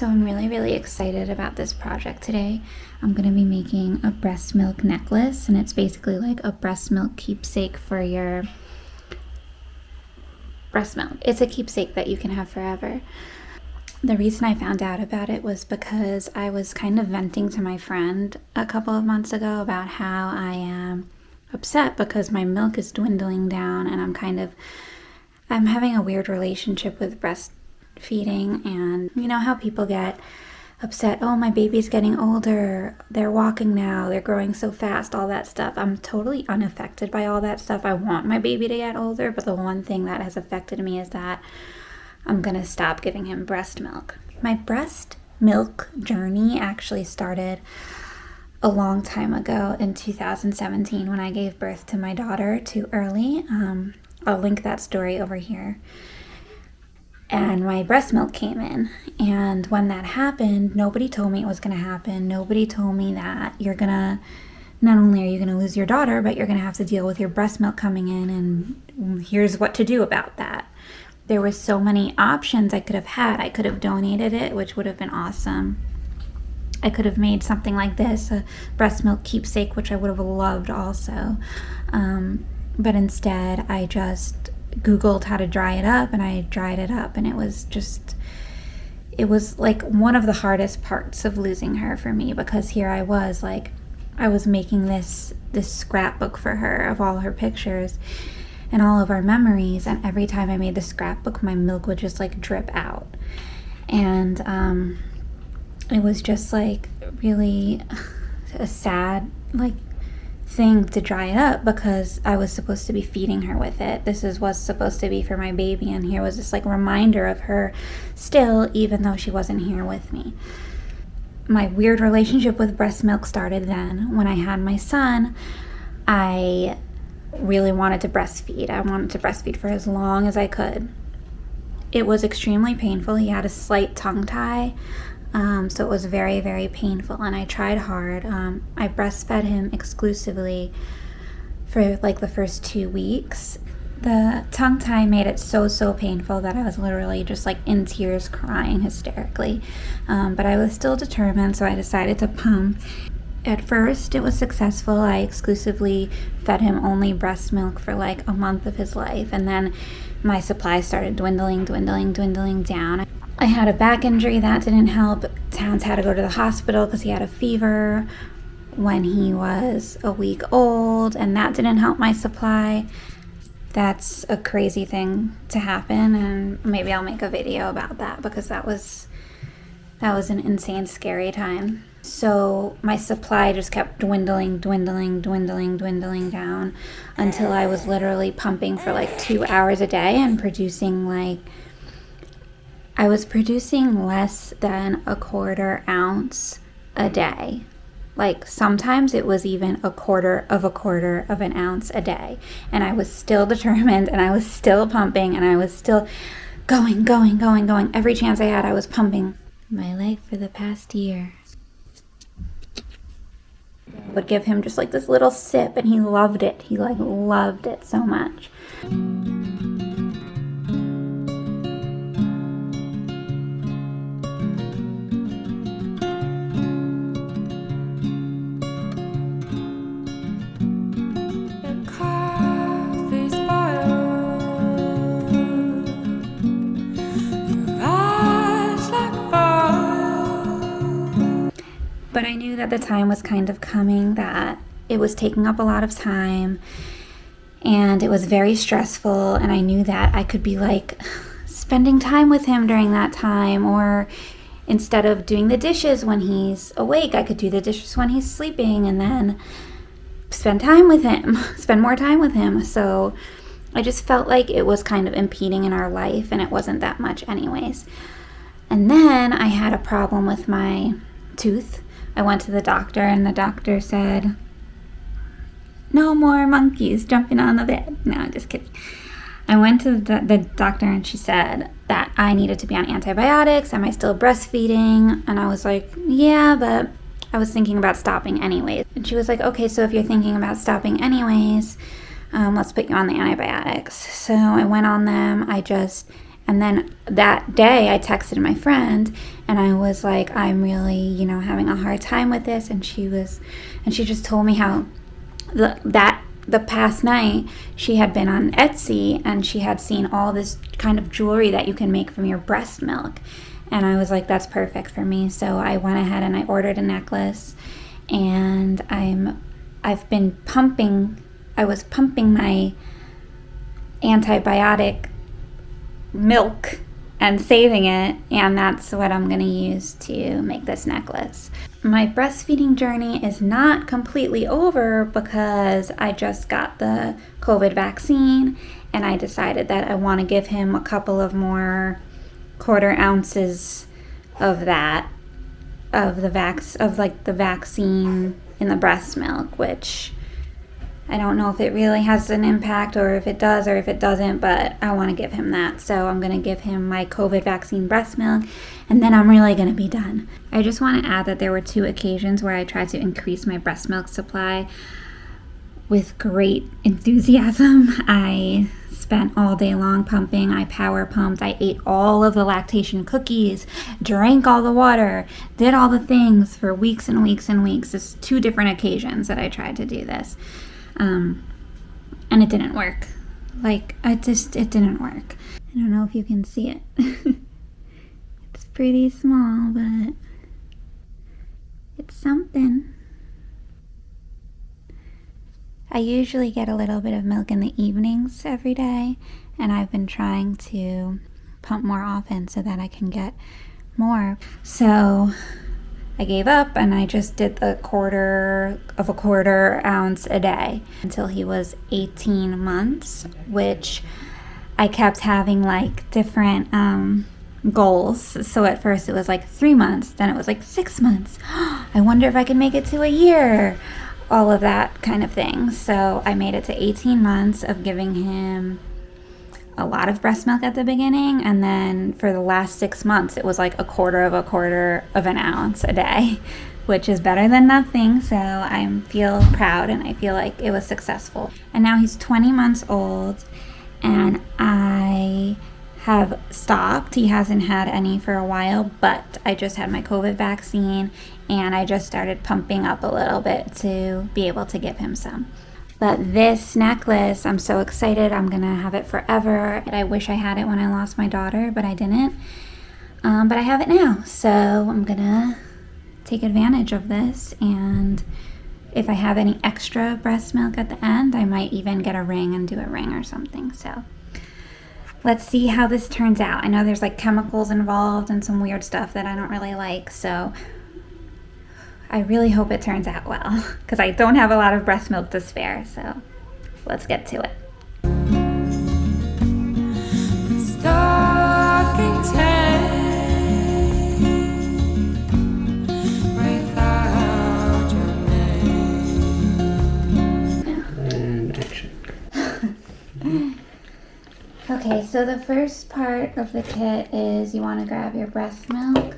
So I'm really excited about this project today. I'm going to be making a breast milk necklace, and it's basically like a breast milk keepsake for your breast milk. It's a keepsake that you can have forever. The reason I found out about it was because I was kind of venting to my friend a couple of months ago about how I am upset because my milk is dwindling down, and I'm having a weird relationship with breastfeeding. And you know how people get upset, oh, my baby's getting older, they're walking now, they're growing so fast, all that stuff. I'm totally unaffected by all that stuff. I want my baby to get older, but the one thing that has affected me is that I'm gonna stop giving him breast milk. My breast milk journey actually started a long time ago in 2017 when I gave birth to my daughter too early. I'll link that story over here. And my breast milk came in. And when that happened, nobody told me it was going to happen. Nobody told me that not only are you going to lose your daughter, but you're going to have to deal with your breast milk coming in, and here's what to do about that. There were so many options I could have had. I could have donated it, which would have been awesome. I could have made something like this, a breast milk keepsake, which I would have loved also. But instead, I just Googled how to dry it up, and I dried it up, and it was like one of the hardest parts of losing her for me, because here I was making this scrapbook for her of all her pictures and all of our memories, and every time I made the scrapbook, my milk would just like drip out. And it was just like really a sad thing to dry it up, because I was supposed to be feeding her with it. This was supposed to be for my baby, and here was this reminder of her still, even though she wasn't here with me. My weird relationship with breast milk started then. When I had my son, I really wanted to breastfeed. I wanted to breastfeed for as long as I could. It was extremely painful. He had a slight tongue tie, so it was very painful, and I tried hard. I breastfed him exclusively for the first 2 weeks. The tongue tie made it so painful that I was literally just in tears, crying hysterically. But I was still determined, so I decided to pump. At first, it was successful. I exclusively fed him only breast milk for a month of his life, and then my supply started dwindling down. I had a back injury, that didn't help. Towns had to go to the hospital because he had a fever when he was a week old, and that didn't help my supply. That's a crazy thing to happen, and maybe I'll make a video about that, because that was an insane, scary time. So my supply just kept dwindling down until I was literally pumping for 2 hours a day and producing I was producing less than a quarter ounce a day. Sometimes it was even a quarter of an ounce a day. And I was still determined, and I was still pumping, and I was still going. Every chance I had, I was pumping. My life for the past year. Would give him just this little sip, and he loved it. He loved it so much. But I knew that the time was kind of coming, that it was taking up a lot of time, and it was very stressful, and I knew that I could be spending time with him during that time, or instead of doing the dishes when he's awake, I could do the dishes when he's sleeping, and then spend more time with him. So I just felt like it was kind of impeding in our life, and it wasn't that much anyways. And then I had a problem with my tooth. I went to the doctor, and the doctor said, no more monkeys jumping on the bed. No, I'm just kidding. I went to the doctor, and she said that I needed to be on antibiotics. Am I still breastfeeding? And I was like, yeah, but I was thinking about stopping anyways. And she was like, okay, so if you're thinking about stopping anyways, let's put you on the antibiotics. So I went on them. And And then that day I texted my friend and I was like, I'm really, you know, having a hard time with this. And she just told me how the past night she had been on Etsy and she had seen all this kind of jewelry that you can make from your breast milk. And I was like, that's perfect for me. So I went ahead and I ordered a necklace, and I was pumping my antibiotic milk and saving it, and that's what I'm going to use to make this necklace. My breastfeeding journey is not completely over because I just got the COVID vaccine, and I decided that I want to give him a couple of more quarter ounces of the vaccine in the breast milk, which I don't know if it really has an impact or if it does or if it doesn't, but I want to give him that. So I'm going to give him my COVID vaccine breast milk, and then I'm really going to be done. I just want to add that there were 2 occasions where I tried to increase my breast milk supply with great enthusiasm. I spent all day long pumping. I power pumped. I ate all of the lactation cookies, drank all the water, did all the things for weeks and weeks and weeks. It's 2 different occasions that I tried to do this. And it didn't work. It didn't work. I don't know if you can see it. It's pretty small, but it's something. I usually get a little bit of milk in the evenings every day, and I've been trying to pump more often so that I can get more. So I gave up and I just did the quarter ounce a day until he was 18 months, which I kept having like different goals. So at first it was like 3 months, then it was like 6 months. I wonder if I can make it to a year, all of that kind of thing. So I made it to 18 months of giving him a lot of breast milk at the beginning, and then for the last 6 months it was like a quarter of an ounce a day, which is better than nothing. So I feel proud and I feel like it was successful. And now he's 20 months old and I have stopped. He hasn't had any for a while, but I just had my COVID vaccine and I just started pumping up a little bit to be able to give him some. But this necklace, I'm so excited. I'm gonna have it forever. I wish I had it when I lost my daughter, but I didn't. But I have it now, so I'm gonna take advantage of this. And if I have any extra breast milk at the end, I might even get a ring and do a ring or something. So let's see how this turns out. I know there's like chemicals involved and some weird stuff that I don't really like, so I really hope it turns out well because I don't have a lot of breast milk to spare. So let's get to it. And action. Okay, so the first part of the kit is you want to grab your breast milk.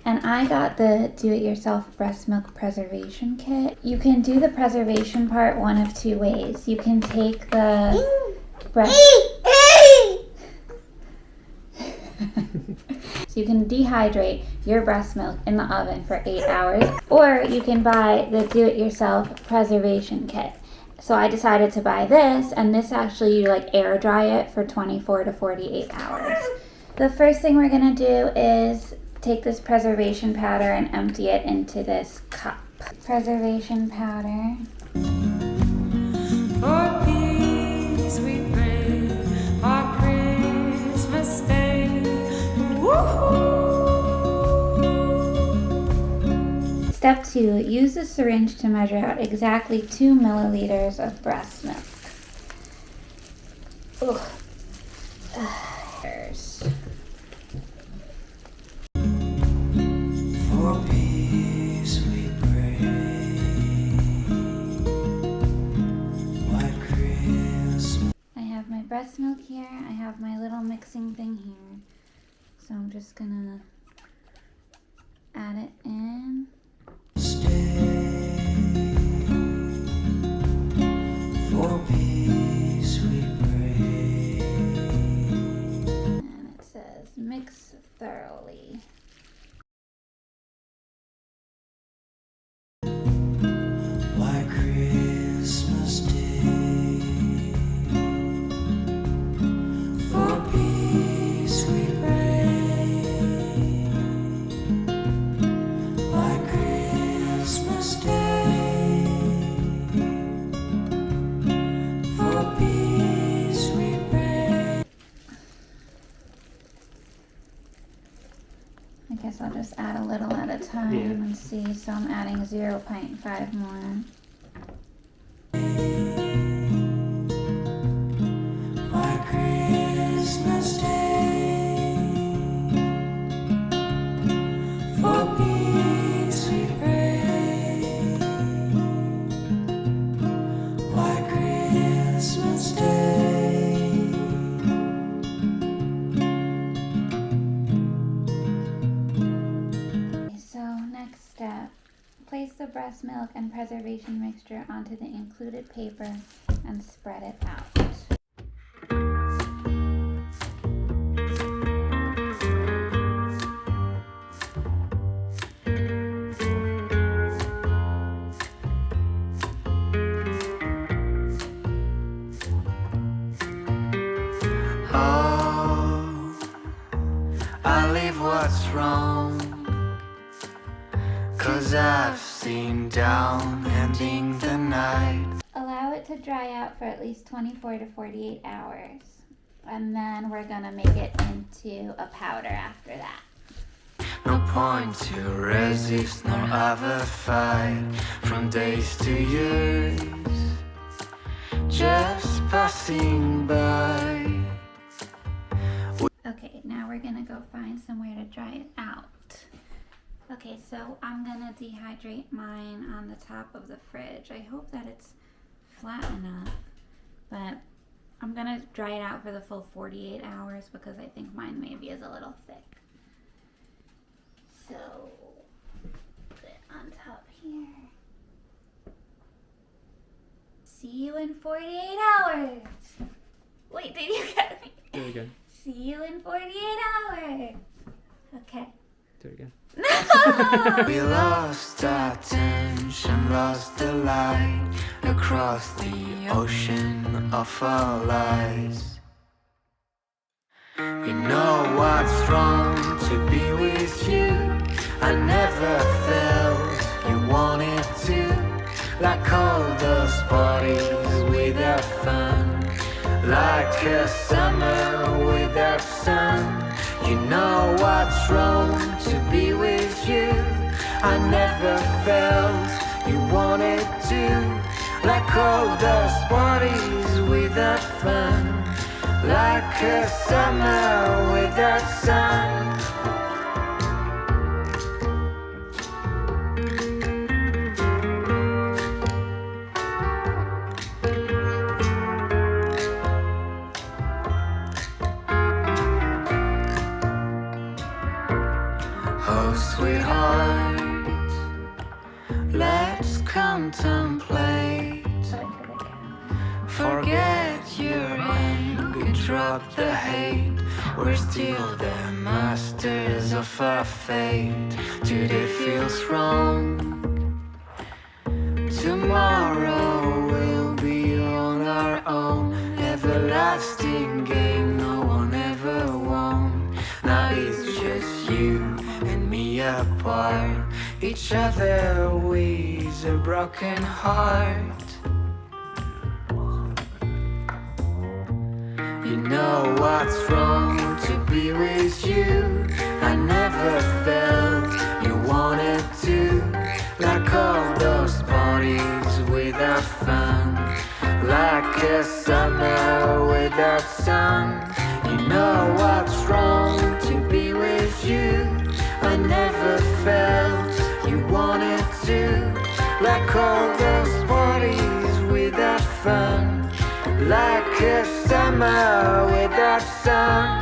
And I got the do-it-yourself breast milk preservation kit. You can do the preservation part one of 2 ways. You can take the breast... So you can dehydrate your breast milk in the oven for 8 hours, or you can buy the do-it-yourself preservation kit. So I decided to buy this, and this actually you like air dry it for 24 to 48 hours. The first thing we're gonna do is take this preservation powder and empty it into this cup. Preservation powder. For peace we pray, our Christmas day. Woo-hoo! Step 2, use a syringe to measure out exactly 2 milliliters of breast milk. Ugh. For peace we pray. White Christmas. I have my breast milk here. I have my little mixing thing here. So I'm just gonna add it in. For peace we pray. Mix thoroughly. White Christmas Day, for peace we pray. White Christmas Day, for peace we pray. I guess I'll just add a little at a time and see. So I'm adding 0.5 more. White Christmas Day, for peace we pray. White Christmas Day, Okay, so next step. Place the breast milk and preservation mixture onto the included paper and spread it out. oh, I leave what's wrong, 'cause I've seen down ending the night. Allow it to dry out for at least 24 to 48 hours. And then we're gonna make it into a powder after that. No point to resist nor ever fight, from days to years just passing by. Okay, now we're gonna go find somewhere to dry it out. Okay, so I'm gonna dehydrate mine on the top of the fridge. I hope that it's flat enough, but I'm gonna dry it out for the full 48 hours because I think mine maybe is a little thick. So, put it on top here. See you in 48 hours. Wait, did you get me? Do it again. See you in 48 hours. Okay. Do it again. No! We lost our attention, lost the light across the ocean of our lives. You know what's wrong to be with you. I never felt you wanted to, like all those parties without fun, like a summer without sun. You know what's wrong to be with you. I never felt you wanted to, like all those parties without fun, like a summer without sun. Oh, sweetheart, let's contemplate. Forget your anger, drop the hate. We're still the masters of our fate. Today feels wrong, tomorrow we'll be on our own. Everlasting game no one ever won. Now it's just you and me apart, each other with a broken heart. You know what's wrong to be with you. I never felt you wanted to, like all those parties without fun, like a summer without sun. You know what's wrong to be with you. I never felt you wanted to, like all those parties without fun, like a summer without sun.